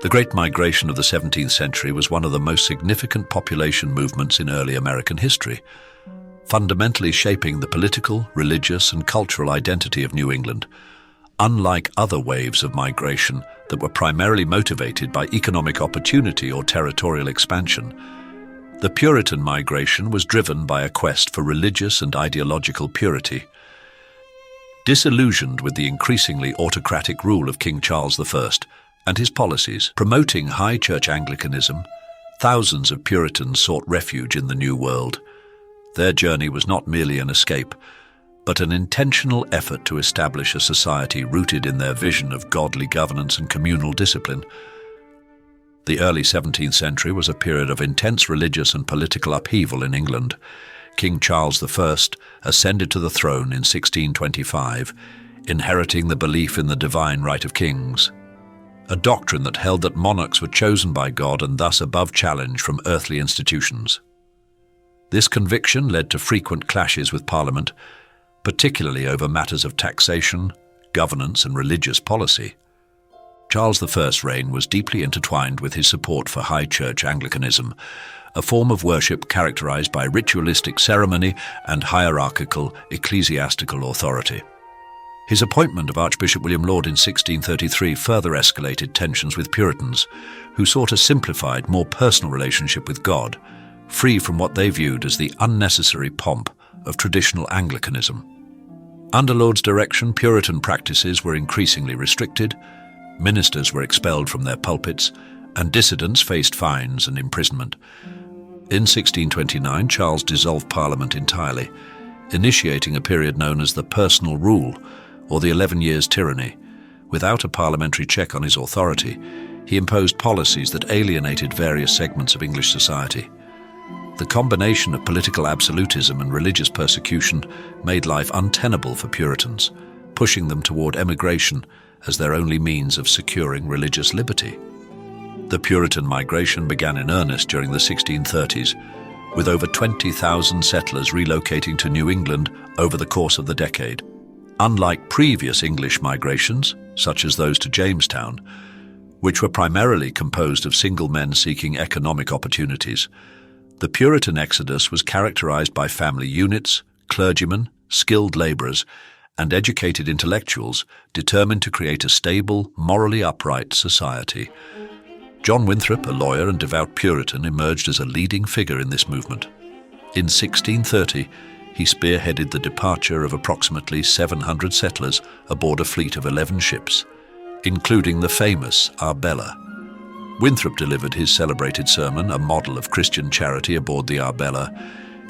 The Great Migration of the 17th century was one of the most significant population movements in early American history, fundamentally shaping the political, religious, and cultural identity of New England. Unlike other waves of migration that were primarily motivated by economic opportunity or territorial expansion, the Puritan migration was driven by a quest for religious and ideological purity. Disillusioned with the increasingly autocratic rule of King Charles I and his policies promoting high church Anglicanism, thousands of Puritans sought refuge in the New World. Their journey was not merely an escape, but an intentional effort to establish a society rooted in their vision of godly governance and communal discipline. The early 17th century was a period of intense religious and political upheaval in England. King Charles I ascended to the throne in 1625, inheriting the belief in the divine right of kings, a doctrine that held that monarchs were chosen by God and thus above challenge from earthly institutions. This conviction led to frequent clashes with Parliament, particularly over matters of taxation, governance, and religious policy. Charles I's reign was deeply intertwined with his support for high church Anglicanism, a form of worship characterized by ritualistic ceremony and hierarchical ecclesiastical authority. His appointment of Archbishop William Laud in 1633 further escalated tensions with Puritans, who sought a simplified, more personal relationship with God, free from what they viewed as the unnecessary pomp of traditional Anglicanism. Under Laud's direction, Puritan practices were increasingly restricted, ministers were expelled from their pulpits, and dissidents faced fines and imprisonment. In 1629, Charles dissolved Parliament entirely, initiating a period known as the Personal Rule, or the 11 Years' Tyranny. Without a parliamentary check on his authority, he imposed policies that alienated various segments of English society. The combination of political absolutism and religious persecution made life untenable for Puritans, pushing them toward emigration as their only means of securing religious liberty. The Puritan migration began in earnest during the 1630s, with over 20,000 settlers relocating to New England over the course of the decade. Unlike previous English migrations, such as those to Jamestown, which were primarily composed of single men seeking economic opportunities, the Puritan exodus was characterized by family units, clergymen, skilled laborers, and educated intellectuals determined to create a stable, morally upright society. John Winthrop, a lawyer and devout Puritan, emerged as a leading figure in this movement. In 1630, he spearheaded the departure of approximately 700 settlers aboard a fleet of 11 ships, including the famous Arbella. Winthrop delivered his celebrated sermon, A Model of Christian Charity, aboard the Arbella,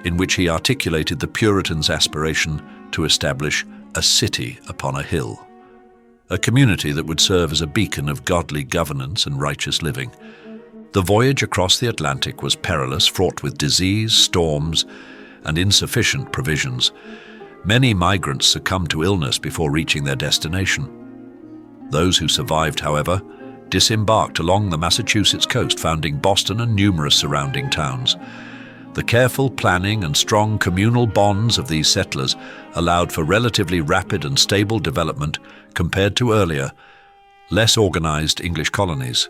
in which he articulated the Puritans' aspiration to establish a city upon a hill, a community that would serve as a beacon of godly governance and righteous living. The voyage across the Atlantic was perilous, fraught with disease, storms, and insufficient provisions. Many migrants succumbed to illness before reaching their destination. Those who survived, however, disembarked along the Massachusetts coast, founding Boston and numerous surrounding towns. The careful planning and strong communal bonds of these settlers allowed for relatively rapid and stable development compared to earlier, less organized English colonies.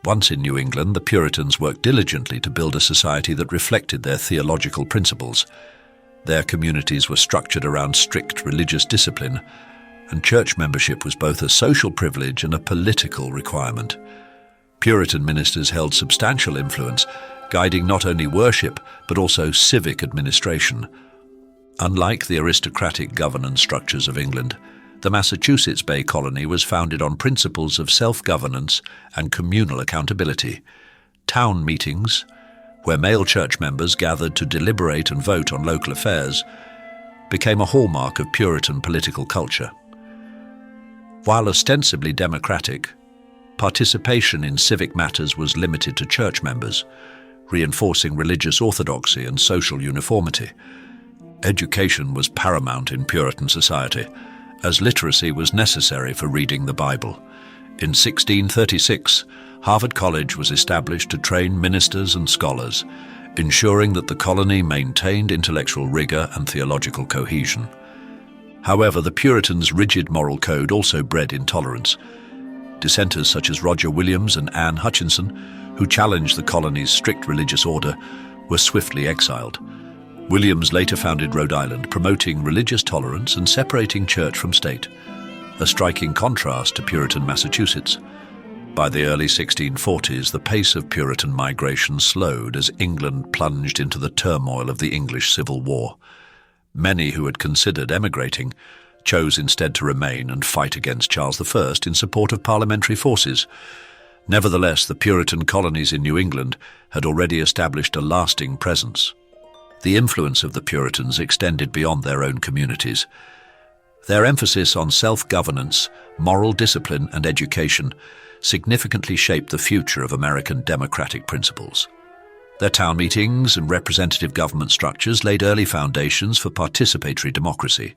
Once in New England, the Puritans worked diligently to build a society that reflected their theological principles. Their communities were structured around strict religious discipline, and church membership was both a social privilege and a political requirement. Puritan ministers held substantial influence, guiding not only worship but also civic administration. Unlike the aristocratic governance structures of England, the Massachusetts Bay Colony was founded on principles of self-governance and communal accountability. Town meetings, where male church members gathered to deliberate and vote on local affairs, became a hallmark of Puritan political culture. While ostensibly democratic, participation in civic matters was limited to church members, reinforcing religious orthodoxy and social uniformity. Education was paramount in Puritan society, as literacy was necessary for reading the Bible. In 1636, Harvard College was established to train ministers and scholars, ensuring that the colony maintained intellectual rigor and theological cohesion. However, the Puritans' rigid moral code also bred intolerance. Dissenters such as Roger Williams and Anne Hutchinson, who challenged the colony's strict religious order, were swiftly exiled. Williams later founded Rhode Island, promoting religious tolerance and separating church from state, a striking contrast to Puritan Massachusetts. By the early 1640s, the pace of Puritan migration slowed as England plunged into the turmoil of the English Civil War. Many who had considered emigrating chose instead to remain and fight against Charles I in support of parliamentary forces. Nevertheless, the Puritan colonies in New England had already established a lasting presence. The influence of the Puritans extended beyond their own communities. Their emphasis on self-governance, moral discipline, and education significantly shaped the future of American democratic principles. Their town meetings and representative government structures laid early foundations for participatory democracy.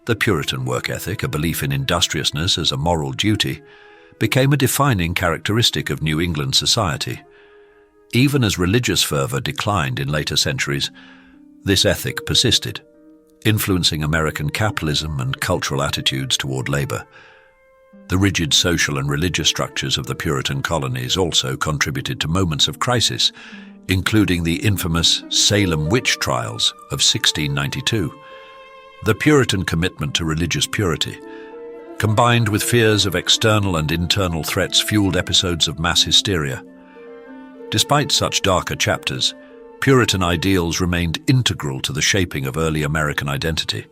The Puritan work ethic, a belief in industriousness as a moral duty, became a defining characteristic of New England society. Even as religious fervor declined in later centuries, this ethic persisted, influencing American capitalism and cultural attitudes toward labor. The rigid social and religious structures of the Puritan colonies also contributed to moments of crisis, including the infamous Salem witch trials of 1692. The Puritan commitment to religious purity, combined with fears of external and internal threats, fueled episodes of mass hysteria. Despite such darker chapters, Puritan ideals remained integral to the shaping of early American identity.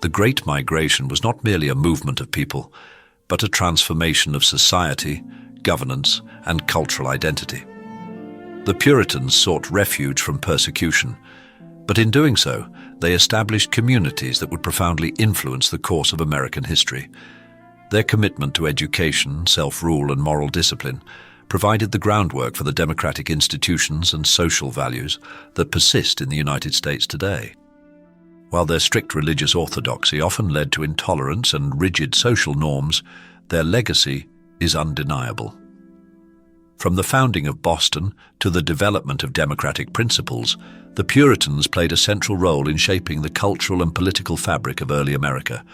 The Great Migration was not merely a movement of people, but a transformation of society, governance, and cultural identity. The Puritans sought refuge from persecution, but in doing so, they established communities that would profoundly influence the course of American history. Their commitment to education, self-rule, and moral discipline provided the groundwork for the democratic institutions and social values that persist in the United States today. While their strict religious orthodoxy often led to intolerance and rigid social norms, their legacy is undeniable. From the founding of Boston to the development of democratic principles, the Puritans played a central role in shaping the cultural and political fabric of early America.